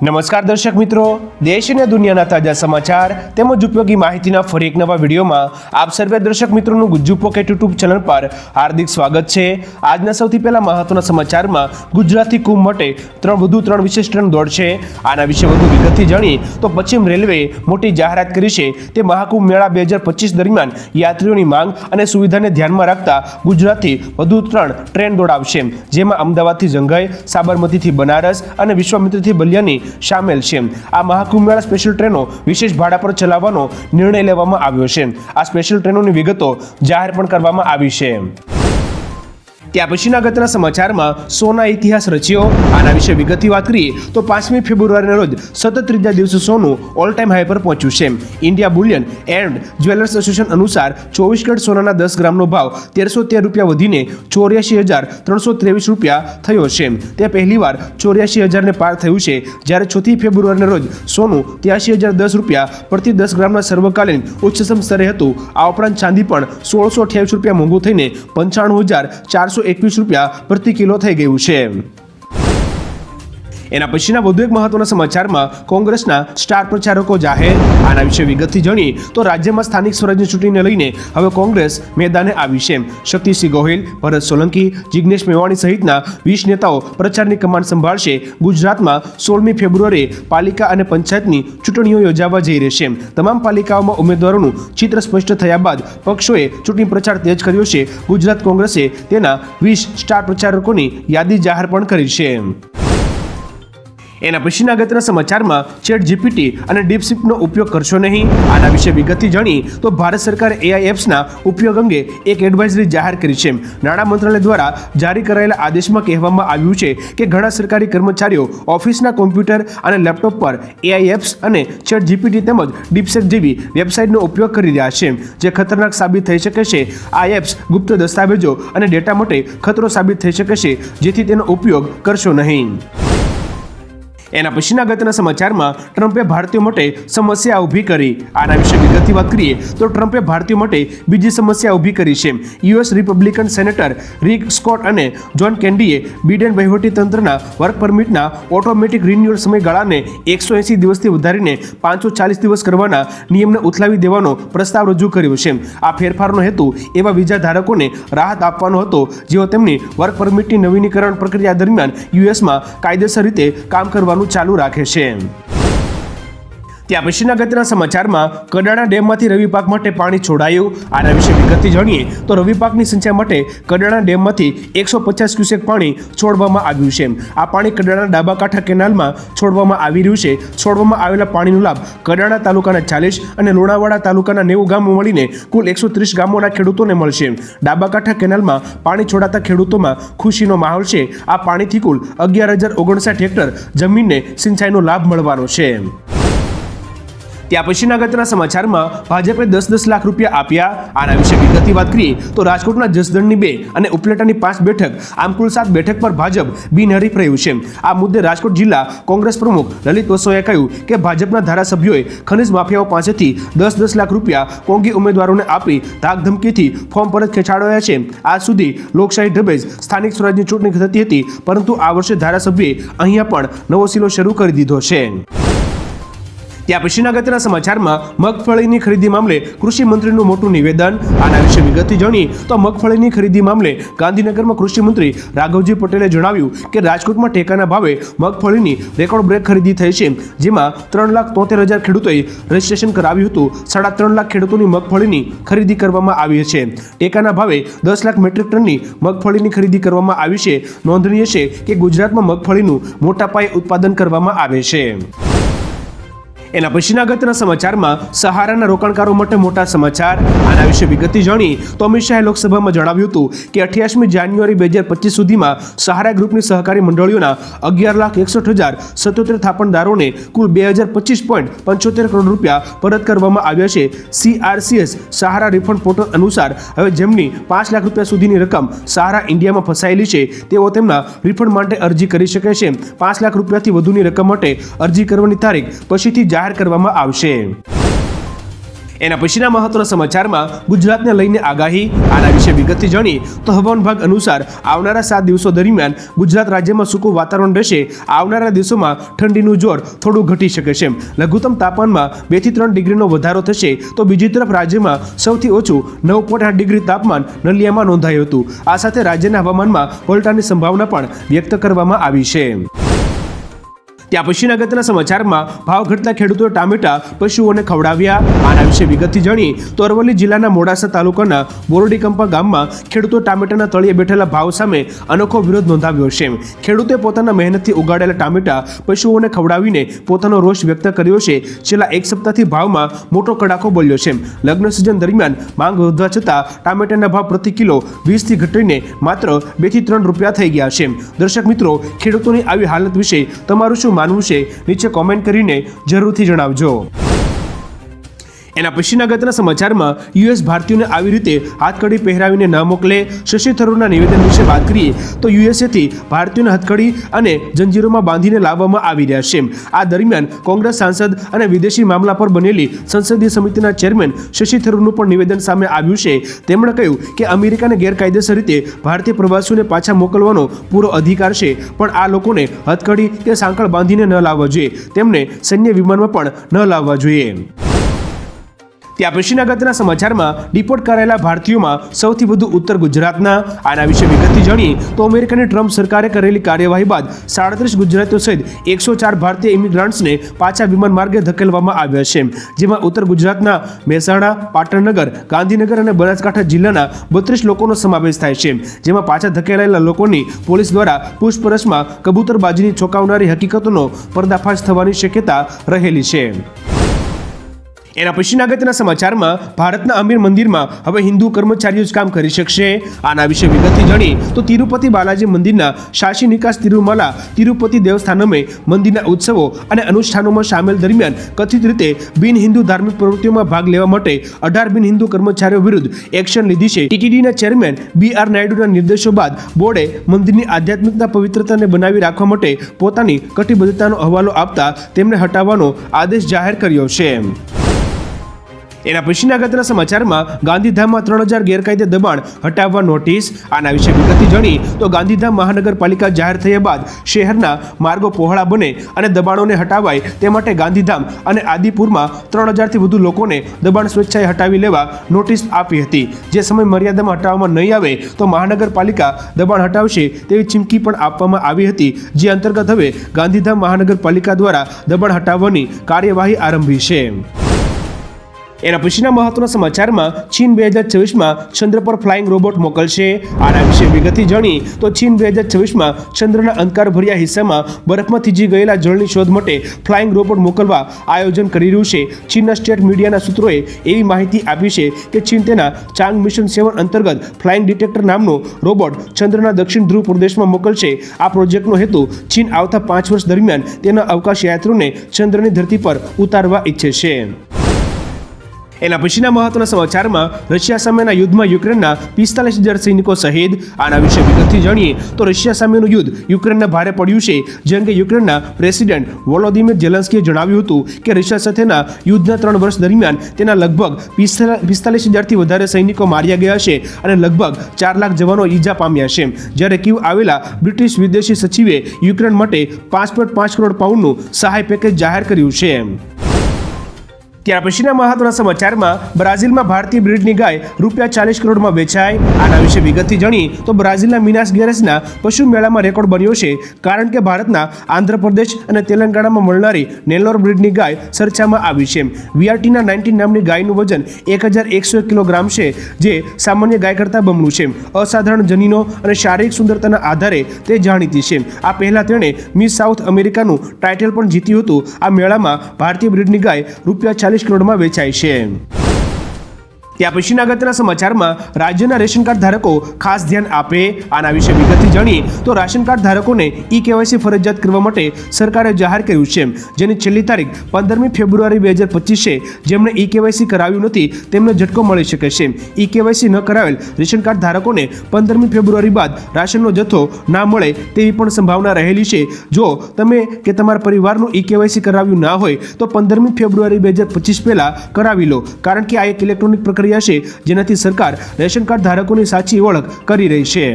નમસ્કાર દર્શક મિત્રો, દેશ અને દુનિયાના તાજા સમાચાર તેમજ ઉપયોગી માહિતીના ફરી એક નવા વિડીયોમાં આપ સર્વે દર્શક મિત્રોનું ગુજ્જુ પોકેટ યુટ્યુબ ચેનલ પર હાર્દિક સ્વાગત છે। આજના સૌથી પહેલા મહત્વના સમાચારમાં ગુજરાતથી કુંભ માટે વધુ ત્રણ વિશેષ ટ્રેન દોડશે। આના વિશે વધુ વિગતથી જાણીએ તો પશ્ચિમ રેલવે મોટી જાહેરાત કરી છે। તે મહાકુંભ મેળા 2025 દરમિયાન યાત્રીઓની માંગ અને સુવિધાને ધ્યાનમાં રાખતા ગુજરાતથી વધુ ત્રણ ટ્રેન દોડાવશે, જેમાં અમદાવાદથી જંઘઈ, સાબરમતીથી બનારસ અને વિશ્વામિત્રથી બલિયાની શામેલ છે। આ મહાકુંભ મેળા સ્પેશિયલ ટ્રેનો વિશેષ ભાડા પર ચલાવવાનો નિર્ણય લેવામાં આવ્યો છે। આ સ્પેશિયલ ટ્રેનોની વિગતો જાહેર પણ કરવામાં આવી છે। ત્યાં પછીના અગત્યના સમાચારમાં સોના ઇતિહાસ રચ્યો। આના વિશે વિગતથી વાત કરીએ તો 5મી ફેબ્રુઆરીના રોજ સતત ત્રીજા દિવસે સોનું ઓલ ટાઈમ હાઈ પર પહોંચ્યું છે। India Boolean and jewellers association અનુસાર 24 કેરેટ સોનાના 10 ગ્રામનો ભાવ 1313 રૂપિયા વધીને 84,323 રૂપિયા થયો છે। તે પહેલીવાર 84,000ને પાર થયું છે, જ્યારે 6મી ફેબ્રુઆરીના રોજ સોનું 83,010 રૂપિયા પ્રતિ 10 ગ્રામના સર્વકાલીન ઉચ્ચતમ સ્તરે હતું। આ ઉપરાંત ચાંદી પણ 1,628 રૂપિયા મોંઘું થઈને 95,421 રૂપિયા પ્રતિ કિલો થઈ ગયું છે। એના પછીના વધુ એક મહત્વના સમાચારમાં કોંગ્રેસના સ્ટાર પ્રચારકો જાહેર। આના વિશે વિગતથી જાણીએ તો રાજ્યમાં સ્થાનિક સ્વરાજ્યની ચૂંટણીને લઈને હવે કોંગ્રેસ મેદાને આવી છે। શક્તિસિંહ ગોહિલ, ભરત સોલંકી, જિગ્નેશ મેવાણી સહિતના 20 નેતાઓ પ્રચારની કમાન સંભાળશે। ગુજરાતમાં 16મી ફેબ્રુઆરીએ પાલિકા અને પંચાયતની ચૂંટણીઓ યોજાવા જઈ રહી છે। તમામ પાલિકાઓમાં ઉમેદવારોનું ચિત્ર સ્પષ્ટ થયા બાદ પક્ષોએ ચૂંટણી પ્રચાર તેજ કર્યો છે। ગુજરાત કોંગ્રેસે તેના 20 સ્ટાર પ્રચારકોની યાદી જાહેર પણ કરી છે। એના પછીના અગત્યના સમાચારમાં ચેટ જીપીટી અને ડીપસીપનો ઉપયોગ કરશો નહીં। આના વિશે વિગતથી જાણીએ તો ભારત સરકારે એઆઈ એપ્સના ઉપયોગ અંગે એક એડવાઇઝરી જાહેર કરી છે। નાણાં મંત્રાલય દ્વારા જારી કરાયેલા આદેશમાં કહેવામાં આવ્યું છે કે ઘણા સરકારી કર્મચારીઓ ઓફિસના કોમ્પ્યુટર અને લેપટોપ પર એઆઈ એપ્સ અને ચેટ જીપીટી તેમજ ડીપસીપ જેવી વેબસાઇટનો ઉપયોગ કરી રહ્યા છે, જે ખતરનાક સાબિત થઈ શકે છે। આ એપ્સ ગુપ્ત દસ્તાવેજો અને ડેટા માટે ખતરો સાબિત થઈ શકે છે, જેથી તેનો ઉપયોગ કરશો નહીં। એના પછીના અગત્યના સમાચારમાં ટ્રમ્પે ભારતીયો માટે સમસ્યા ઊભી કરી। આના વિશે વિગતથી વાત કરીએ તો ટ્રમ્પે ભારતીયો માટે બીજી સમસ્યા ઊભી કરી છે। US Republican senator Rick Scott અને જોન કેન્ડીએ બિડેન વહીવટીતંત્રના વર્ક પરમિટના ઓટોમેટિક રિન્યુઅલ સમયગાળાને 180 દિવસથી વધારીને 540 દિવસ કરવાના નિયમને ઉથલાવી દેવાનો પ્રસ્તાવ રજૂ કર્યો છે। આ ફેરફારનો હેતુ એવા વિઝા ધારકોને રાહત આપવાનો હતો જેઓ તેમની વર્ક પરમિટની નવીનીકરણ પ્રક્રિયા દરમિયાન યુએસમાં કાયદેસર રીતે કામ કરવાનું ચાલુ રાખે છે। ત્યાં પછીના અગત્યના સમાચારમાં કડાણા ડેમમાંથી રવિ પાક માટે પાણી છોડાયું। આના વિશે વિગતથી જાણીએ તો રવિ પાકની સિંચાઈ માટે કડાણા ડેમમાંથી 150 ક્યુસેક પાણી છોડવામાં આવ્યું છે। આ પાણી કડાણા ડાબા કાંઠા કેનાલમાં છોડવામાં આવી રહ્યું છે। છોડવામાં આવેલા પાણીનો લાભ કડાણા તાલુકાના 40 અને લુણાવાડા તાલુકાના 90 ગામો મળીને કુલ 130 ગામોના ખેડૂતોને મળશે। ડાબા કાંઠા કેનાલમાં પાણી છોડાતા ખેડૂતોમાં ખુશીનો માહોલ છે। આ પાણીથી કુલ 11,059 હેક્ટર જમીનને સિંચાઈનો લાભ મળવાનો છે। ત્યાં પછીના અગત્યના સમાચારમાં ભાજપે 10-10 લાખ રૂપિયા આપ્યા। આના વિશે વિગતથી વાત કરીએ તો રાજકોટના જસદણની 2 અને ઉપલેટાની 5 બેઠક, આમ કુલ 7 બેઠક પર ભાજપ બિનહરીફ રહ્યું છે। આ મુદ્દે રાજકોટ જિલ્લા કોંગ્રેસ પ્રમુખ લલિત વસોયાએ કહ્યું કે ભાજપના ધારાસભ્યોએ ખનીજ માફિયાઓ પાસેથી 10-10 લાખ રૂપિયા કોંગી ઉમેદવારોને આપી ધાકધમકીથી ફોર્મ પરત ખેંચાડ્યા છે। આજ સુધી લોકશાહી ઢબે સ્થાનિક સ્વરાજની ચૂંટણી થતી હતી, પરંતુ આ વર્ષે ધારાસભ્યએ અહીંયા પણ નવો સિલો શરૂ કરી દીધો છે। ત્યાં પછીના અગત્યના સમાચારમાં મગફળીની ખરીદી મામલે કૃષિ મંત્રીનું મોટું નિવેદન। આના વિશે વિગતથી જાણીએ તો મગફળીની ખરીદી મામલે ગાંધીનગરમાં કૃષિ મંત્રી રાઘવજી પટેલે જણાવ્યું કે રાજકોટમાં ટેકાના ભાવે મગફળીની રેકોર્ડ બ્રેક ખરીદી થઈ છે, જેમાં 3,73,000 ખેડૂતોએ રજીસ્ટ્રેશન કરાવ્યું હતું। 3.5 લાખ ખેડૂતોની મગફળીની ખરીદી કરવામાં આવી છે। ટેકાના ભાવે 10 લાખ મેટ્રિક ટનની મગફળીની ખરીદી કરવામાં આવી છે। નોંધનીય છે કે ગુજરાતમાં મગફળીનું મોટા પાયે ઉત્પાદન કરવામાં આવે છે। એના પછીના અગત્યના સમાચારમાં સહારાના રોકાણકારો માટે મોટા સમાચાર। આના વિશે વિગતથી જાણીએ તો અમિત શાહે લોકસભામાં જણાવ્યું હતું કે 28મી જાન્યુઆરી 2025 સુધીમાં સહારા ગ્રુપની સહકારી મંડળીઓના 11,61,077 થાપણદારોને કુલ 2,025.75 કરોડ રૂપિયા પરત કરવામાં આવ્યા છે। CRCS સહારા રિફંડ પોર્ટલ અનુસાર હવે જેમની 5 લાખ રૂપિયા સુધીની રકમ સહારા ઇન્ડિયામાં ફસાયેલી છે તેઓ તેમના રિફંડ માટે અરજી કરી શકે છે। 5 લાખ રૂપિયાથી વધુની રકમ માટે અરજી કરવાની તારીખ પછીથી જાહેર કરવામાં આવશે। એના પછીના મહત્વના સમાચારમાં ગુજરાતને લઈને આગાહી, આના વિશે વિગતથી જાણીએ તો હવામાન વિભાગ અનુસાર આવનારા 7 દિવસો દરમિયાન ગુજરાત રાજ્યમાં સૂકું વાતાવરણ રહેશે. આવનારા દિવસોમાં ઠંડીનું જોર થોડું ઘટી શકે છે. લઘુત્તમ તાપમાનમાં 2 થી 3 ડિગ્રીનો વધારો થશે તો બીજી તરફ રાજ્યમાં સૌથી ઓછું 9.8 ડિગ્રી તાપમાન નલિયામાં નોંધાયું હતું. આ સાથે રાજ્યના હવામાનમાં પલટાની સંભાવના પણ વ્યક્ત કરવામાં આવી છે. ત્યાં પછીના અગત્યના સમાચારમાં ભાવ ઘટતા ખેડૂતોએ ટામેટા પશુઓને ખવડાવ્યા. આના વિશે વિગતથી જાણીએ તો અરવલ્લી જિલ્લાના મોડાસા તાલુકાના બોરડીકંપા ગામમાં ખેડૂતો ટામેટાના તળિયે બેઠેલા ભાવ સામે અનોખો વિરોધ નોંધાવ્યો છે. ખેડૂતે પોતાના મહેનતથી ઉગાડેલા ટામેટા પશુઓને ખવડાવીને પોતાનો રોષ વ્યક્ત કર્યો છે. છેલ્લા 1 સપ્તાહથી ભાવમાં મોટો કડાકો બોલ્યો છે. લગ્ન સિઝન દરમિયાન માંગ વધવા છતાં ટામેટાના ભાવ પ્રતિ કિલો 20 થી ઘટીને માત્ર 2 થી 3 રૂપિયા થઈ ગયા છે. દર્શક મિત્રો, ખેડૂતોની આવી હાલત વિશે તમારું શું માનવું છે? નીચે કોમેન્ટ કરીને જરૂરથી જણાવજો. એના પછીના અગત્યના સમાચારમાં યુએસ ભારતીયોને આવી રીતે હાથકડી પહેરાવીને ન મોકલે. શશી થરૂરના નિવેદન વિશે વાત કરીએ તો યુએસએથી ભારતીયોને હથકડી અને જંજીરોમાં બાંધીને લાવવામાં આવી રહ્યા છે. આ દરમિયાન કોંગ્રેસ સાંસદ અને વિદેશી મામલા પર બનેલી સંસદીય સમિતિના ચેરમેન શશી થરૂરનું પણ નિવેદન સામે આવ્યું છે. તેમણે કહ્યું કે અમેરિકાને ગેરકાયદેસર રીતે ભારતીય પ્રવાસીઓને પાછા મોકલવાનો પૂરો અધિકાર છે, પણ આ લોકોને હથકડી કે સાંકળ બાંધીને ન લાવવા જોઈએ. તેમને સૈન્ય વિમાનમાં પણ ન લાવવા જોઈએ. ત્યાં પછીના અગત્યના સમાચારમાં ડિપોર્ટ કરાયેલા ભારતીયોમાં સૌથી વધુ ઉત્તર ગુજરાતના. આના વિશે વિગતથી જાણીએ તો અમેરિકાની ટ્રમ્પ સરકારે કરેલી કાર્યવાહી બાદ 37 ગુજરાતીઓ સહિત 104 ભારતીય ઇમિગ્રન્ટ્સને પાછા વિમાન માર્ગે ધકેલવામાં આવ્યા છે. જેમાં ઉત્તર ગુજરાતના મહેસાણા, પાટણનગર, ગાંધીનગર અને બનાસકાંઠા જિલ્લાના 32 લોકોનો સમાવેશ થાય છે. જેમાં પાછા ધકેલાયેલા લોકોની પોલીસ દ્વારા પૂછપરછમાં કબૂતરબાજીની ચોંકાવનારી હકીકતોનો પર્દાફાશ થવાની શક્યતા રહેલી છે. એના પછીના અગત્યના સમાચારમાં ભારતના અમીર મંદિરમાં હવે હિન્દુ કર્મચારીઓ જ કામ કરી શકશે. આના વિશે વિગતથી જાણીએ તો તિરુપતિ બાલાજી મંદિરના શાસી નિકાસ તિરુમલા તિરુપતિ દેવસ્થાનમે મંદિરના ઉત્સવો અને અનુષ્ઠાનોમાં સામેલ દરમિયાન કથિત રીતે બિન હિન્દુ ધાર્મિક પ્રવૃત્તિઓમાં ભાગ લેવા માટે 18 બિન હિન્દુ કર્મચારીઓ વિરુદ્ધ એક્શન લીધી છે. ટીટીડીના ચેરમેન BR નાયડુના નિર્દેશો બાદ બોર્ડે મંદિરની આધ્યાત્મિકતા પવિત્રતાને બનાવી રાખવા માટે પોતાની કટિબદ્ધતાનો હવાલો આપતા તેમને હટાવવાનો આદેશ જાહેર કર્યો છે. એના પછીના અગત્યના સમાચારમાં ગાંધીધામમાં 3000 ગેરકાયદે દબાણ હટાવવા નોટિસ. આના વિશે વિગતથી જાણીએ તો ગાંધીધામ મહાનગરપાલિકા જાહેર થયા બાદ શહેરના માર્ગો પહોળા બને અને દબાણોને હટાવાય તે માટે ગાંધીધામ અને આદિપુરમાં 3000 થી વધુ લોકોને દબાણ સ્વેચ્છાએ હટાવી લેવા નોટિસ આપી હતી. જે સમય મર્યાદામાં હટાવવામાં નહીં આવે તો મહાનગરપાલિકા દબાણ હટાવશે તેવી ચીમકી પણ આપવામાં આવી હતી. જે અંતર્ગત હવે ગાંધીધામ મહાનગરપાલિકા દ્વારા દબાણ હટાવવાની કાર્યવાહી આરંભી છે. એના પછીના મહત્વના સમાચારમાં ચીન 2024માં ચંદ્ર પર ફ્લાઇંગ રોબોટ મોકલશે. આના વિશે વિગતથી જાણીએ તો ચીન 2024માં ચંદ્રના અંધકારભર્યા હિસ્સામાં બરફમાં થીજી ગયેલા જળની શોધ માટે ફ્લાઇંગ રોબોટ મોકલવા આયોજન કરી રહ્યું છે. ચીનના સ્ટેટ મીડિયાના સૂત્રોએ એવી માહિતી આપી છે કે ચીન તેના ચાંગ મિશન 7 અંતર્ગત ફ્લાઇંગ ડિટેક્ટર નામનો રોબોટ ચંદ્રના દક્ષિણ ધ્રુવ પ્રદેશમાં મોકલશે. આ પ્રોજેક્ટનો હેતુ ચીન આવતા 5 વર્ષ દરમિયાન તેના અવકાશ યાત્રીઓને ચંદ્રની ધરતી પર ઉતારવા ઈચ્છે છે. એના પછીના મહત્વના સમાચારમાં રશિયા સામેના યુદ્ધમાં યુક્રેનના 45,000 સૈનિકો શહીદ. આના વિશે વિગતથી જાણીએ તો રશિયા સામેનું યુદ્ધ યુક્રેનને ભારે પડ્યું છે. જે અંગે યુક્રેનના પ્રેસિડેન્ટ વોલોદિમીર ઝેલેન્સ્કીએ જણાવ્યું હતું કે રશિયા સાથેના યુદ્ધના 3 વર્ષ દરમિયાન તેના લગભગ 45,000થી વધારે સૈનિકો માર્યા ગયા છે અને લગભગ 4 લાખ જવાનો ઈજા પામ્યા છે. જ્યારે કીવ આવેલા બ્રિટિશ વિદેશી સચિવે યુક્રેન માટે 5.5 કરોડ પાઉન્ડનું સહાય પેકેજ જાહેર કર્યું છે. ત્યાર પછીના મહત્વના સમાચારમાં બ્રાઝિલમાં ભારતીય બ્રીડની ગાય ₹40 કરોડમાં વેચાય. આના વિશે વિગતથી જાણીએ તો બ્રાઝિલના મિનાસ ગેરેસના પશુ મેળામાં રેકોર્ડ બન્યો છે, કારણ કે ભારતના આંધ્રપ્રદેશ અને તેલંગાણામાં મળનારી નેલ્લોર બ્રીડની ગાય ચર્ચામાં આવી છે. VRTના 19 નામની ગાયનું વજન 1101 કિલોગ્રામ છે, જે સામાન્ય ગાય કરતાં બમણું છે. અસાધારણ જનીનો અને શારીરિક સુંદરતાના આધારે તે જાણીતી છે. આ પહેલા તેણે મિસ સાઉથ અમેરિકાનું ટાઇટલ પણ જીત્યું હતું. આ મેળામાં ભારતીય બ્રીડની ગાય ₹40 કરોડમાં વેચાય છે. ત્યાં પછીના અગત્યના સમાચારમાં રાજ્યના રેશન કાર્ડ ધારકો ખાસ ધ્યાન આપે, આના વિશે વિગતથી જાણીએ તો રાશન કાર્ડ ધારકોને ઈ-કેવાયસી ફરજિયાત કરવા માટે સરકારે જાહેર કર્યું છે, જેની છેલ્લી તારીખ 15મી ફેબ્રુઆરી 2025 છે. જેમણે ઈ-કેવાયસી કરાવ્યું નથી તેમને ઝટકો મળી શકે છે. ઈ-કેવાયસી ન કરાવેલ રેશન કાર્ડ ધારકોને 15મી ફેબ્રુઆરી બાદ રાશનનો જથ્થો ના મળે તેવી પણ સંભાવના રહેલી છે. જો તમે કે તમારા પરિવારનું ઈ-કેવાયસી કરાવ્યું ના હોય તો 15મી ફેબ્રુઆરી 2025 પહેલા કરાવી લો, કારણ કે આ એક ઇલેક્ટ્રોનિક પ્રક્રિયા છે જેનાથી સરકાર રેશન કાર્ડ ધારકોની સાચી ઓળખ કરી રહી છે.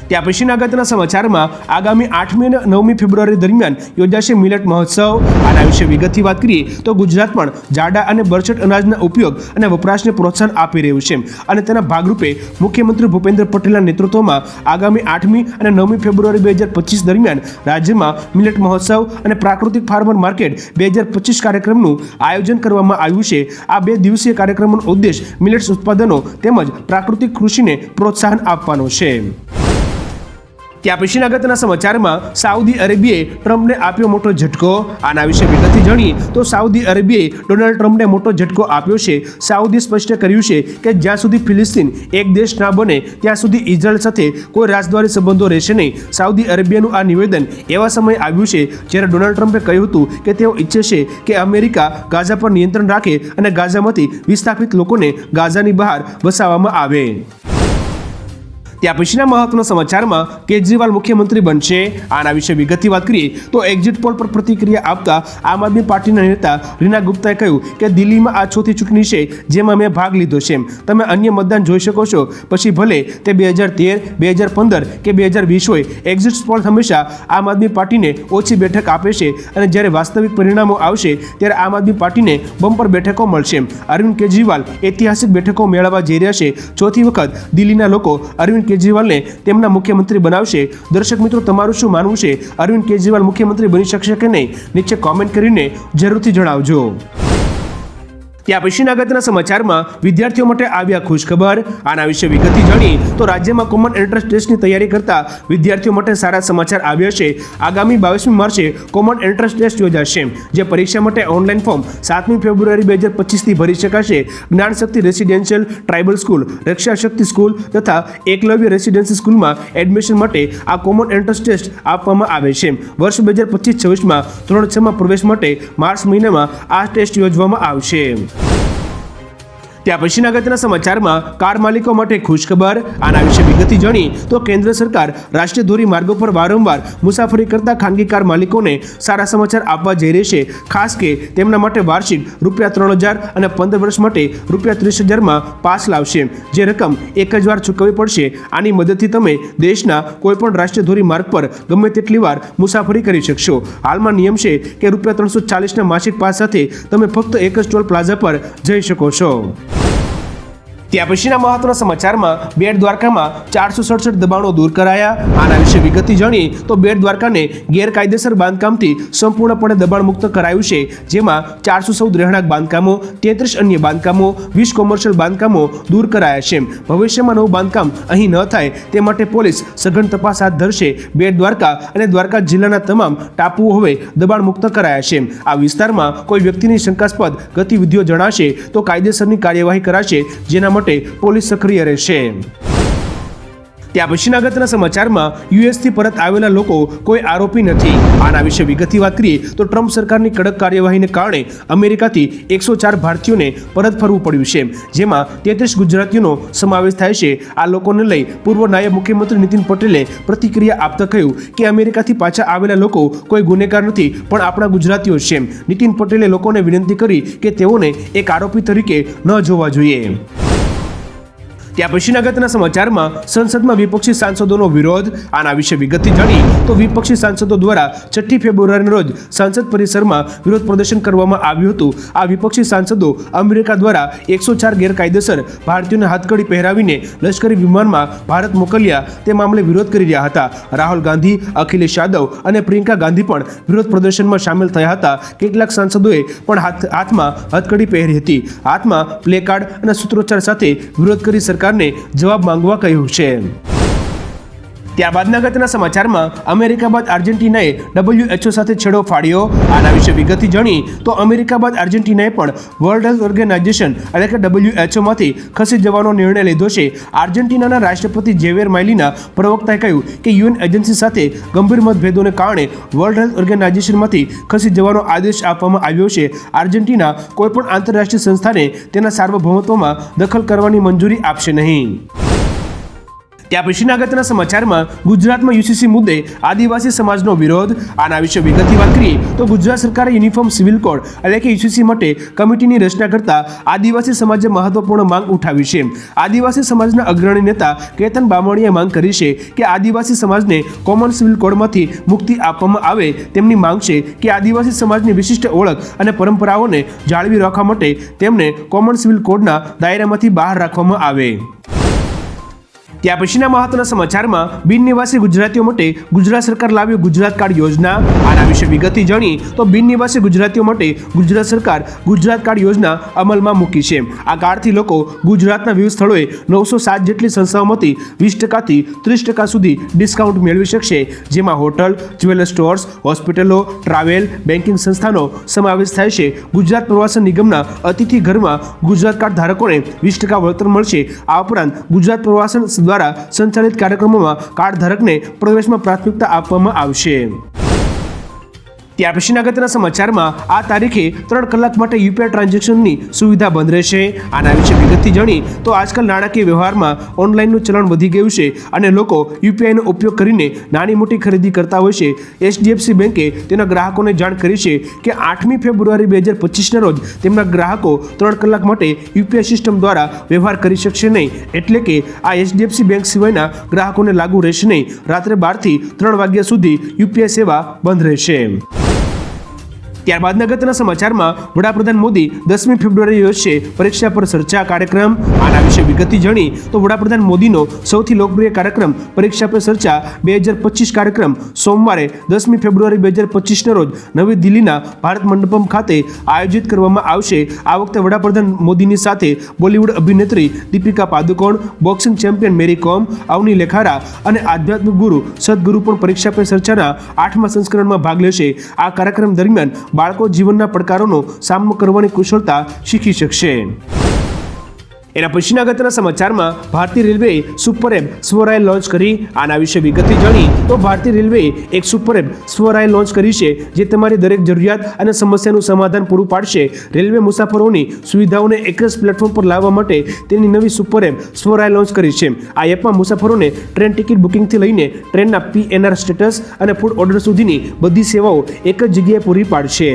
ત્યાં પછીના અગત્યના સમાચારમાં આગામી 8મી અને 9મી ફેબ્રુઆરી દરમિયાન યોજાશે મિલેટ મહોત્સવ. આના વિશે વિગતથી વાત કરીએ તો ગુજરાત પણ જાડા અને બરછટ અનાજના ઉપયોગ અને વપરાશને પ્રોત્સાહન આપી રહ્યું છે અને તેના ભાગરૂપે મુખ્યમંત્રી ભૂપેન્દ્ર પટેલના નેતૃત્વમાં આગામી 8મી અને 9મી ફેબ્રુઆરી 2025 દરમિયાન રાજ્યમાં મિલેટ મહોત્સવ અને પ્રાકૃતિક ફાર્મર માર્કેટ 2025 કાર્યક્રમનું આયોજન કરવામાં આવ્યું છે. આ 2 દિવસીય કાર્યક્રમનો ઉદ્દેશ મિલેટ્સ ઉત્પાદનો તેમજ પ્રાકૃતિક કૃષિને પ્રોત્સાહન આપવાનો છે. ત્યાં પછીના અગત્યના સમાચારમાં સાઉદી અરેબિયાએ ટ્રમ્પને આપ્યો મોટો ઝટકો. આના વિશે વિગતથી જાણીએ તો સાઉદી અરેબિયાએ ડોનાલ્ડ ટ્રમ્પને મોટો ઝટકો આપ્યો છે. સાઉદીએ સ્પષ્ટ કર્યું છે કે જ્યાં સુધી ફિલિસ્તીન એક દેશ ના બને ત્યાં સુધી ઇઝરાયલ સાથે કોઈ રાજદ્વારી સંબંધો રહેશે નહીં. સાઉદી અરેબિયાનું આ નિવેદન એવા સમયે આવ્યું છે જ્યારે ડોનાલ્ડ ટ્રમ્પે કહ્યું હતું કે તેઓ ઈચ્છે છે કે અમેરિકા ગાઝા પર નિયંત્રણ રાખે અને ગાઝામાંથી વિસ્થાપિત લોકોને ગાઝાની બહાર વસાવવામાં આવે. ત્યાં પછીના મહત્વના સમાચારમાં કેજરીવાલ મુખ્યમંત્રી બનશે. આના વિશે વિગતથી વાત કરીએ તો એક્ઝિટ પોલ પર પ્રતિક્રિયા આપતા આમ આદમી પાર્ટીના નેતા રીના ગુપ્તાએ કહ્યું કે દિલ્હીમાં આ ચોથી ચૂંટણી છે જેમાં મેં ભાગ લીધો છે. તમે અન્ય મતદાન જોઈ શકો છો, પછી ભલે તે 2013, 2015 કે 2020 હોય, એક્ઝિટ પોલ હંમેશા આમ આદમી પાર્ટીને ઓછી બેઠક આપે છે અને જ્યારે વાસ્તવિક પરિણામો આવશે ત્યારે આમ આદમી પાર્ટીને બમ્પર બેઠકો મળશે. અરવિંદ કેજરીવાલ ઐતિહાસિક બેઠકો મેળવવા જઈ રહ્યા છે. ચોથી વખત દિલ્હીના લોકો અરવિંદ કેજરીવાલને તેમના મુખ્યમંત્રી બનાવશે. દર્શક મિત્રો, તમારું શું માનવું છે? અરવિંદ કેજરીવાલ મુખ્યમંત્રી બની શકશે કે નહીં? નીચે કોમેન્ટ કરીને જરૂરથી જણાવજો. ત્યાં પછીના અગત્યના સમાચારમાં વિદ્યાર્થીઓ માટે આવ્યા ખુશખબર. આના વિશે વિગતથી જાણીએ તો રાજ્યમાં કોમન એન્ટ્રન્સ ટેસ્ટની તૈયારી કરતા વિદ્યાર્થીઓ માટે સારા સમાચાર આવ્યા છે. આગામી 22મી માર્ચે કોમન એન્ટ્રન્સ ટેસ્ટ યોજાશે, જે પરીક્ષા માટે ઓનલાઈન ફોર્મ 7મી ફેબ્રુઆરી 2025થી ભરી શકાશે. જ્ઞાનશક્તિ રેસિડેન્શિયલ ટ્રાઇબલ સ્કૂલ, રક્ષા શક્તિ સ્કૂલ તથા એકલવ્ય રેસિડેન્સી સ્કૂલમાં એડમિશન માટે આ કોમન એન્ટ્રન્સ ટેસ્ટ આપવામાં આવે છે. વર્ષ 2025-26માં ધોરણ 6માં પ્રવેશ માટે માર્ચ મહિનામાં આ ટેસ્ટ યોજવામાં આવશે. ત્યાં પછીના અગત્યના સમાચારમાં કાર માલિકો માટે ખુશખબર. આના વિશે વિગતથી જાણીએ તો કેન્દ્ર સરકાર રાષ્ટ્રીય ધોરીમાર્ગો પર વારંવાર મુસાફરી કરતા ખાનગી કાર માલિકોને સારા સમાચાર આપવા જઈ રહી છે. ખાસ કે તેમના માટે વાર્ષિક ₹3,000 અને 15 વર્ષ માટે ₹30,000માં પાસ લાવશે, જે રકમ એક જ વાર ચૂકવવી પડશે. આની મદદથી તમે દેશના કોઈપણ રાષ્ટ્રીય ધોરીમાર્ગ પર ગમે તેટલી વાર મુસાફરી કરી શકશો. હાલમાં નિયમ છે કે ₹340ના માસિક પાસ સાથે તમે ફક્ત એક જ ટોલ પ્લાઝા પર જઈ શકો છો. ત્યાં પછીના મહત્વના સમાચારમાં બેટ દ્વારકામાં 467 દબાણો દૂર કરાયા. આના વિશે વિગતથી જાણીએ તો બેટ દ્વારકાને ગેરકાયદેસર બાંધકામથી સંપૂર્ણપણે દબાણ મુક્ત કરાયું છે, જેમાં 414 રહેણાંક બાંધકામો, 33 અન્ય બાંધકામો, 20 કોમર્શિયલ બાંધકામો દૂર કરાયા છે. ભવિષ્યમાં નવું બાંધકામ અહીં ન થાય તે માટે પોલીસ સઘન તપાસ હાથ ધરશે. બેટ દ્વારકા અને દ્વારકા જિલ્લાના તમામ ટાપુઓ હવે દબાણ મુક્ત કરાયા છે. આ વિસ્તારમાં કોઈ વ્યક્તિની શંકાસ્પદ ગતિવિધિઓ જણાશે તો કાયદેસરની કાર્યવાહી કરાશે, જેના માટે પોલીસ સક્રિય રહેશે. ત્યાં પછીના અગત્યના સમાચારમાં યુએસથી પરત આવેલા લોકો કોઈ આરોપી નથી. આના વિશે વિગતથી વાત કરીએ તો ટ્રમ્પ સરકારની કડક કાર્યવાહીને કારણે અમેરિકાથી 104 ભારતીયોને પરત ફરવું પડ્યું છે, જેમાં 33 ગુજરાતીઓનો સમાવેશ થાય છે. આ લોકોને લઈ પૂર્વ નાયબ મુખ્યમંત્રી નીતિન પટેલે પ્રતિક્રિયા આપતા કહ્યું કે અમેરિકાથી પાછા આવેલા લોકો કોઈ ગુનેગાર નથી, પણ આપણા ગુજરાતીઓ છે. નીતિન પટેલે લોકોને વિનંતી કરી કે તેઓને એક આરોપી તરીકે ન જોવા જોઈએ. ત્યાં પછીના અગત્યના સમાચારમાં સંસદમાં વિપક્ષી સાંસદોનો વિરોધ. આના વિશે વિગતથી જાણીએ તો વિપક્ષી સાંસદો દ્વારા 6ઠી ફેબ્રુઆરીના રોજ સંસદ પરિસરમાં વિરોધ પ્રદર્શન કરવામાં આવ્યું હતું. આ વિપક્ષી સાંસદો અમેરિકા દ્વારા 104 ગેરકાયદેસર ભારતીયોને હાથકડી પહેરાવીને લશ્કરી વિમાનમાં ભારત મોકલ્યા તે મામલે વિરોધ કરી રહ્યા હતા. રાહુલ ગાંધી, અખિલેશ યાદવ અને પ્રિયંકા ગાંધી પણ વિરોધ પ્રદર્શનમાં સામેલ થયા હતા. કેટલાક સાંસદોએ પણ હાથમાં હથકડી પહેરી હતી. હાથમાં પ્લેકાર્ડ અને સૂત્રોચ્ચાર સાથે વિરોધ કરી સરકારને જવાબ માંગવા કહ્યું છે. ત્યારબાદના અગત્યના સમાચારમાં અમેરિકા બાદ આર્જેન્ટિનાએ WHO સાથે છેડો ફાડ્યો. આના વિશે વિગતથી જાણી તો અમેરિકા બાદ આર્જેન્ટિનાએ પણ વર્લ્ડ હેલ્થ ઓર્ગેનાઇઝેશન એટલે કે WHO માંથી ખસી જવાનો નિર્ણય લીધો છે. આર્જેન્ટિનાના રાષ્ટ્રપતિ જેવિયર મિલેઈના પ્રવક્તાએ કહ્યું કે UN એજન્સી સાથે ગંભીર મતભેદોને કારણે વર્લ્ડ હેલ્થ ઓર્ગેનાઇઝેશનમાંથી ખસી જવાનો આદેશ આપવામાં આવ્યો છે. આર્જેન્ટિના કોઈપણ આંતરરાષ્ટ્રીય સંસ્થાને તેના સાર્વભૌમત્વમાં દખલ કરવાની મંજૂરી આપશે નહીં. ત્યાં પછીના અગત્યના સમાચારમાં ગુજરાતમાં યુસીસી મુદ્દે આદિવાસી સમાજનો વિરોધ. આના વિશે વિગતથી વાત કરીએ તો ગુજરાત સરકારે યુનિફોર્મ સિવિલ કોડ એટલે કે યુસીસી માટે કમિટીની રચના કરતા આદિવાસી સમાજે મહત્વપૂર્ણ માંગ ઉઠાવી છે. આદિવાસી સમાજના અગ્રણી નેતા કેતન બામણીએ માંગ કરી છે કે આદિવાસી સમાજને કોમન સિવિલ કોડમાંથી મુક્તિ આપવામાં આવે. તેમની માંગ છે કે આદિવાસી સમાજની વિશિષ્ટ ઓળખ અને પરંપરાઓને જાળવી રાખવા માટે તેમને કોમન સિવિલ કોડના દાયરામાંથી બહાર રાખવામાં આવે. ત્યાં પછીના મહત્વના સમાચારમાં બિનનિવાસી ગુજરાતીઓ માટે ગુજરાત સરકાર લાવ્યું ગુજરાત કાર્ડ યોજના. આના વિશે વિગતથી જાણી તો બિનનિવાસી ગુજરાતીઓ માટે ગુજરાત સરકાર ગુજરાત કાર્ડ યોજના અમલમાં મૂકી છે. આ કાર્ડથી લોકો ગુજરાતના વિવિધ સ્થળોએ 907 જેટલી સંસ્થાઓમાંથી 20%થી 30% સુધી ડિસ્કાઉન્ટ મેળવી શકશે. જેમાં હોટલ, જ્વેલર સ્ટોર્સ, હોસ્પિટલો, ટ્રાવેલ, બેન્કિંગ સંસ્થાનો સમાવેશ થાય છે. ગુજરાત પ્રવાસન નિગમના અતિથિ ઘરમાં ગુજરાત કાર્ડ ધારકોને 20% વળતર મળશે. આ ઉપરાંત ગુજરાત પ્રવાસન દ્વારા સંચાલિત કાર્યક્રમોમાં કાર્ડ ધારકને પ્રવેશમાં પ્રાથમિકતા આપવામાં આવશે. ત્યાર પછીના અગત્યના સમાચારમાં આ તારીખે 3 કલાક માટે યુપીઆઈ ટ્રાન્ઝેક્શનની સુવિધા બંધ રહેશે. આના વિશે વિગતથી જાણી તો આજકાલ નાણાકીય વ્યવહારમાં ઓનલાઈનનું ચલણ વધી ગયું છે અને લોકો યુપીઆઈનો ઉપયોગ કરીને નાની મોટી ખરીદી કરતા હોય છે. એચડીએફસી બેંકે તેના ગ્રાહકોને જાણ કરી છે કે 8મી ફેબ્રુઆરી 2025ના રોજ તેમના ગ્રાહકો 3 કલાક માટે યુપીઆઈ સિસ્ટમ દ્વારા વ્યવહાર કરી શકશે નહીં. એટલે કે આ એચડીએફસી બેંક સિવાયના ગ્રાહકોને લાગુ રહેશે નહીં. રાત્રે 12થી 3 વાગ્યા સુધી યુપીઆઈ સેવા બંધ રહેશે. ત્યારબાદના અગત્યના સમાચારમાં વડાપ્રધાન મોદી 10મી ફેબ્રુઆરી યોજશે પરીક્ષા પર ચર્ચા કાર્યક્રમ. આના વિશે વિગતથી જાણી તો વડાપ્રધાન મોદીનો સૌથી લોકપ્રિય કાર્યક્રમ પરીક્ષા પર ચર્ચા 2025 કાર્યક્રમ સોમવારે 10મી ફેબ્રુઆરી 2025ના રોજ નવી દિલ્હીના ભારત મંડપમ ખાતે આયોજિત કરવામાં આવશે. આ વખતે વડાપ્રધાન મોદીની સાથે બોલિવૂડ અભિનેત્રી દીપિકા પાદુકોણ, બોક્સિંગ ચેમ્પિયન મેરી કોમ, અવની લેખારા અને આધ્યાત્મિક ગુરુ સદગુરુ પણ પરીક્ષા પર ચર્ચાના 8મા સંસ્કરણમાં ભાગ લેશે. આ કાર્યક્રમ દરમિયાન બાળકો જીવનના પડકારોનો સામનો કરવાની કુશળતા શીખી શકશે. એના પછીના અગત્યના સમાચારમાં ભારતીય રેલવેએ સુપર એપ સ્વરાય લોન્ચ કરી. આના વિશે વિગતથી જાણી તો ભારતીય રેલવેએ એક સુપર એપ સ્વરાય લોન્ચ કરી છે જે તમારી દરેક જરૂરિયાત અને સમસ્યાનું સમાધાન પૂરું પાડશે. રેલવે મુસાફરોની સુવિધાઓને એક જ પ્લેટફોર્મ પર લાવવા માટે તેની નવી સુપર એપ સ્વરાય લોન્ચ કરી છે. આ એપમાં મુસાફરોને ટ્રેન ટિકિટ બુકિંગથી લઈને ટ્રેનના PNR સ્ટેટસ અને ફૂડ ઓર્ડર સુધીની બધી સેવાઓ એક જ જગ્યાએ પૂરી પાડશે.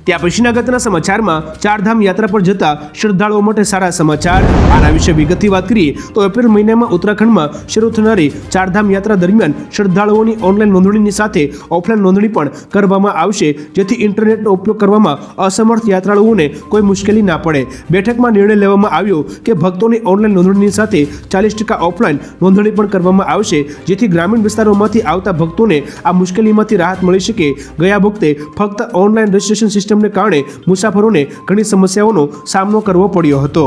ત્યાં પછીના અગત્યના સમાચારમાં ચારધામ યાત્રા પર જતા શ્રદ્ધાળુઓ માટે સારા સમાચાર. આના વિશે વિગતથી વાત કરીએ તો એપ્રિલ મહિનામાં ઉત્તરાખંડમાં શરૂ થનારી ચારધામ યાત્રા દરમિયાન શ્રદ્ધાળુઓની ઓનલાઈન નોંધણીની સાથે ઓફલાઈન નોંધણી પણ કરવામાં આવશે, જેથી ઇન્ટરનેટનો ઉપયોગ કરવામાં અસમર્થ યાત્રાળુઓને કોઈ મુશ્કેલી ના પડે. બેઠકમાં નિર્ણય લેવામાં આવ્યો કે ભક્તોની ઓનલાઈન નોંધણીની સાથે 40% ઓફલાઈન નોંધણી પણ કરવામાં આવશે, જેથી ગ્રામીણ વિસ્તારોમાંથી આવતા ભક્તોને આ મુશ્કેલીમાંથી રાહત મળી શકે. ગયા વખતે ફક્ત ઓનલાઈન રજિસ્ટ્રેશન સિસ્ટમને કારણે મુસાફરોને ઘણી સમસ્યાઓનો સામનો કરવો પડ્યો હતો.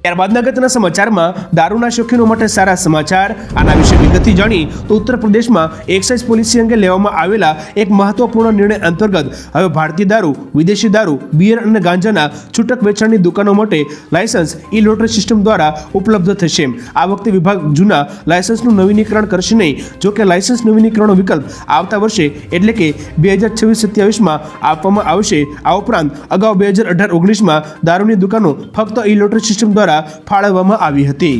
ત્યારબાદના અગત્યના સમાચારમાં દારૂના શોખીનો માટે સારા સમાચાર. આના વિશે વિગતથી જાણી તો ઉત્તર પ્રદેશમાં એક્સાઇઝ પોલિસી અંગે લેવામાં આવેલા એક મહત્વપૂર્ણ નિર્ણય અંતર્ગત હવે ભારતીય દારૂ, વિદેશી દારૂ, બિયર અને ગાંજાના છૂટક વેચાણની દુકાનો માટે લાયસન્સ ઈ-લોટરી સિસ્ટમ દ્વારા ઉપલબ્ધ થશે. આ વખતે વિભાગ જૂના લાયસન્સનું નવીનીકરણ કરશે નહીં. જોકે લાયસન્સ નવીનીકરણનો વિકલ્પ આવતા વર્ષે એટલે કે 2026-27માં આપવામાં આવશે. આ ઉપરાંત અગાઉ 2018-19માં દારૂની દુકાનો ફક્ત ઈ-લોટરી સિસ્ટમ દ્વારા ફાળવવામાં આવી હતી.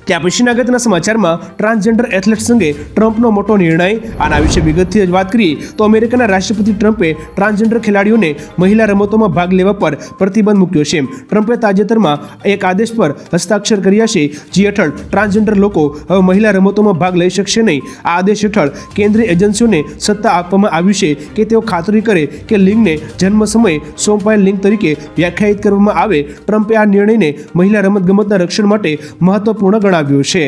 ત્યાં પછીના અગત્યના સમાચારમાં ટ્રાન્સજેન્ડર એથ્લેટ્સ અંગે ટ્રમ્પનો મોટો નિર્ણય. આના વિશે વિગતથી વાત કરીએ તો અમેરિકાના રાષ્ટ્રપતિ ટ્રમ્પે ટ્રાન્સજેન્ડર ખેલાડીઓને મહિલા રમતોમાં ભાગ લેવા પર પ્રતિબંધ મૂક્યો છે. ટ્રમ્પે તાજેતરમાં એક આદેશ પર હસ્તાક્ષર કર્યા છે જે હેઠળ ટ્રાન્સજેન્ડર લોકો હવે મહિલા રમતોમાં ભાગ લઈ શકશે નહીં. આ આદેશ હેઠળ કેન્દ્રીય એજન્સીઓને સત્તા આપવામાં આવી છે કે તેઓ ખાતરી કરે કે લિંગને જન્મ સમયે સોંપાયેલ લિંગ તરીકે વ્યાખ્યાયિત કરવામાં આવે. ટ્રમ્પે આ નિર્ણયને મહિલા રમતગમતના રક્ષણ માટે મહત્વપૂર્ણ ગણાવ્યો છે.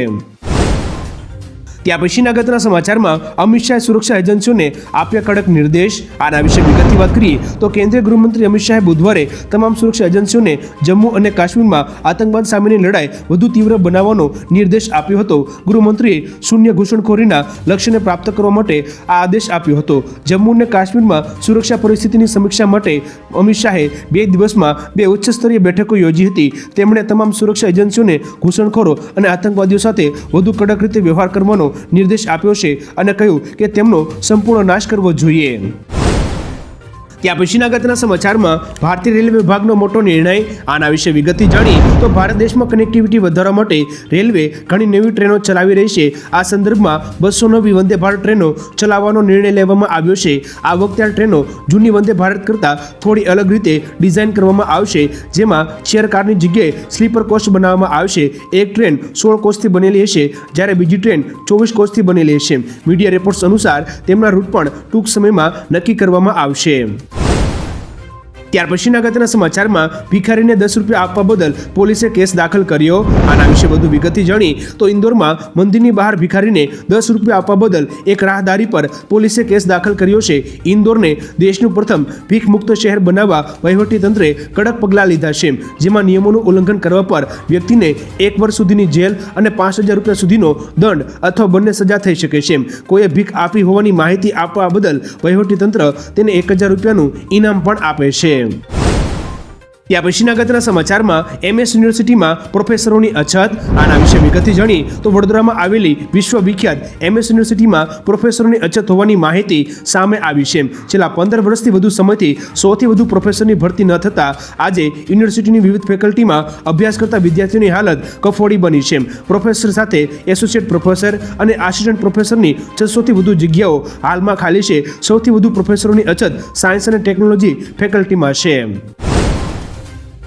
ત્યાં પછીના અગત્યના સમાચારમાં અમિત શાહે સુરક્ષા એજન્સીઓને આપ્યા કડક નિર્દેશ. આના વિશે વિગતથી વાત કરીએ તો કેન્દ્રીય ગૃહમંત્રી અમિત શાહે બુધવારે તમામ સુરક્ષા એજન્સીઓને જમ્મુ અને કાશ્મીરમાં આતંકવાદ સામેની લડાઈ વધુ તીવ્ર બનાવવાનો નિર્દેશ આપ્યો હતો. ગૃહમંત્રીએ શૂન્ય ઘૂસણખોરીના લક્ષ્યને પ્રાપ્ત કરવા માટે આ આદેશ આપ્યો હતો. જમ્મુ અને કાશ્મીરમાં સુરક્ષા પરિસ્થિતિની સમીક્ષા માટે અમિત શાહે 2 દિવસમાં 2 ઉચ્ચસ્તરીય બેઠકો યોજી હતી. તેમણે તમામ સુરક્ષા એજન્સીઓને ઘૂસણખોરો અને આતંકવાદીઓ સાથે વધુ કડક રીતે વ્યવહાર કરવાનો નિર્દેશ આપ્યો છે અને કહ્યું કે તેમનો સંપૂર્ણ નાશ કરવો જોઈએ. ત્યાં પછીના અગત્યના સમાચારમાં ભારતીય રેલવે વિભાગનો મોટો નિર્ણય. આના વિશે વિગતથી જાણી તો ભારત દેશમાં કનેક્ટિવિટી વધારવા માટે રેલવે ઘણી નવી ટ્રેનો ચલાવી રહી છે. આ સંદર્ભમાં 200 નવી વંદે ભારત ટ્રેનો ચલાવવાનો નિર્ણય લેવામાં આવ્યો છે. આ વખતે આ ટ્રેનો જૂની વંદે ભારત કરતાં થોડી અલગ રીતે ડિઝાઇન કરવામાં આવશે, જેમાં ચેર કારની જગ્યાએ સ્લીપર કોચ બનાવવામાં આવશે. એક ટ્રેન 16 કોચથી બનેલી હશે, જ્યારે બીજી ટ્રેન 24 કોચથી બનેલી હશે. મીડિયા રિપોર્ટ્સ અનુસાર તેમના રૂટ પણ ટૂંક સમયમાં નક્કી કરવામાં આવશે. ત્યાર પછીના અગત્યના સમાચારમાં ભિખારીને 10 રૂપિયા આપવા બદલ પોલીસે કેસ દાખલ કર્યો. આના વિશે વધુ વિગતથી જાણી તો ઇન્દોરમાં મંદિરની બહાર ભિખારીને 10 રૂપિયા આપવા બદલ એક રાહદારી પર પોલીસે કેસ દાખલ કર્યો છે. ઇન્દોરને દેશનું પ્રથમ ભીખ મુક્ત શહેર બનાવવા વહીવટીતંત્રે કડક પગલાં લીધા છે, જેમાં નિયમોનું ઉલ્લંઘન કરવા પર વ્યક્તિને 1 વર્ષ સુધીની જેલ અને 5,000 રૂપિયા સુધીનો દંડ અથવા બંને સજા થઈ શકે છે. કોઈએ ભીખ આપી હોવાની માહિતી આપવા બદલ વહીવટીતંત્ર તેને 1,000 રૂપિયાનું ઇનામ પણ આપે છે. ત્યાં પછીના અગત્યના સમાચારમાં MS યુનિવર્સિટીમાં પ્રોફેસરોની અછત. આના વિશે વિગતથી જાણી તો વડોદરામાં આવેલી વિશ્વવિખ્યાત MS યુનિવર્સિટીમાં પ્રોફેસરોની અછત હોવાની માહિતી સામે આવી છે. છેલ્લા 15 વર્ષથી વધુ સમયથી 100થી વધુ પ્રોફેસરની ભરતી ન થતાં આજે યુનિવર્સિટીની વિવિધ ફેકલ્ટીમાં અભ્યાસ કરતા વિદ્યાર્થીઓની હાલત કફોડી બની છે. પ્રોફેસર સાથે એસોસિએટ પ્રોફેસર અને આસિસ્ટન્ટ પ્રોફેસરની 600થી વધુ જગ્યાઓ હાલમાં ખાલી છે. સૌથી વધુ પ્રોફેસરોની અછત સાયન્સ અને ટેકનોલોજી ફેકલ્ટીમાં છે.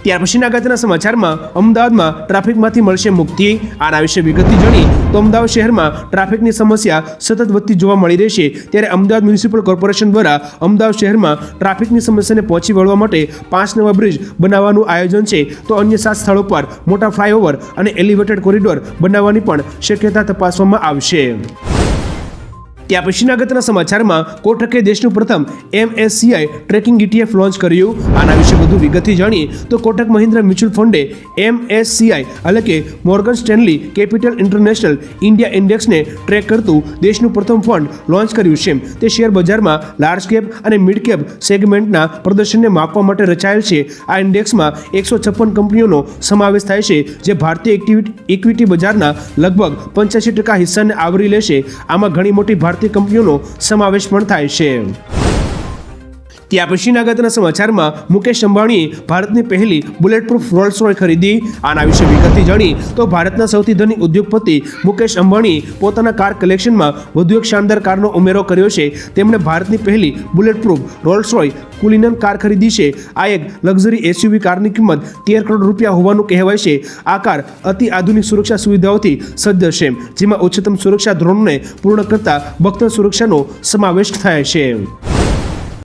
ત્યાર પછીના અગત્યના સમાચારમાં અમદાવાદમાં ટ્રાફિકમાંથી મળશે મુક્તિ. આના વિશે વિગતથી જાણી તો અમદાવાદ શહેરમાં ટ્રાફિકની સમસ્યા સતત વધતી જોવા મળી રહી છે. ત્યારે અમદાવાદ મ્યુનિસિપલ કોર્પોરેશન દ્વારા અમદાવાદ શહેરમાં ટ્રાફિકની સમસ્યાને પહોંચી વળવા માટે 5 નવા બ્રિજ બનાવવાનું આયોજન છે, તો અન્ય 7 સ્થળો પર મોટા ફ્લાયઓવર અને એલિવેટેડ કોરિડોર બનાવવાની પણ શક્યતા તપાસવામાં આવશે. ત્યાં પછીના અગત્યના સમાચારમાં કોટકે દેશનું પ્રથમ MSCI ટ્રેકિંગ ETF લોન્ચ કર્યું. આના વિશે વધુ વિગતથી જાણીએ તો કોટક મહિન્દ્રા મ્યુચ્યુઅલ ફંડે MSCI એટલે કે Morgan Stanley Capital International India ઇન્ડેક્સને ટ્રેક કરતું દેશનું પ્રથમ ફંડ લોન્ચ કર્યું છે. તે શેર બજારમાં લાર્જ કેપ અને મિડ કેપ સેગમેન્ટના પ્રદર્શનને માપવા માટે રચાયેલ છે. આ ઇન્ડેક્સમાં 156 કંપનીઓનો સમાવેશ થાય છે, જે ભારતીય ઇક્વિટી બજારના લગભગ 85% હિસ્સાને આવરી લેશે. આમાં ઘણી મોટી ભારતીય કંપનીઓનો સમાવેશ પણ થાય છે. ત્યાં પછીના અગત્યના સમાચારમાં મુકેશ અંબાણીએ ભારતની પહેલી બુલેટ પ્રૂફ રોલ્સ રોય ખરીદી. આના વિશે વિગતથી જાણી તો ભારતના સૌથી ધની ઉદ્યોગપતિ મુકેશ અંબાણીએ પોતાના કાર કલેક્શનમાં વધુ એક શાનદાર કારનો ઉમેરો કર્યો છે. તેમણે ભારતની પહેલી bullet proof Rolls Royce Cullinan car ખરીદી છે. આ એક લક્ઝરી SUV કારની કિંમત 13 કરોડ રૂપિયા હોવાનું કહેવાય છે. આ કાર અતિ આધુનિક સુરક્ષા સુવિધાઓથી સજ્જ છે, જેમાં ઉચ્ચતમ સુરક્ષા ધોરણોને પૂર્ણ કરતા બખ્તર સુરક્ષાનો સમાવેશ થાય છે.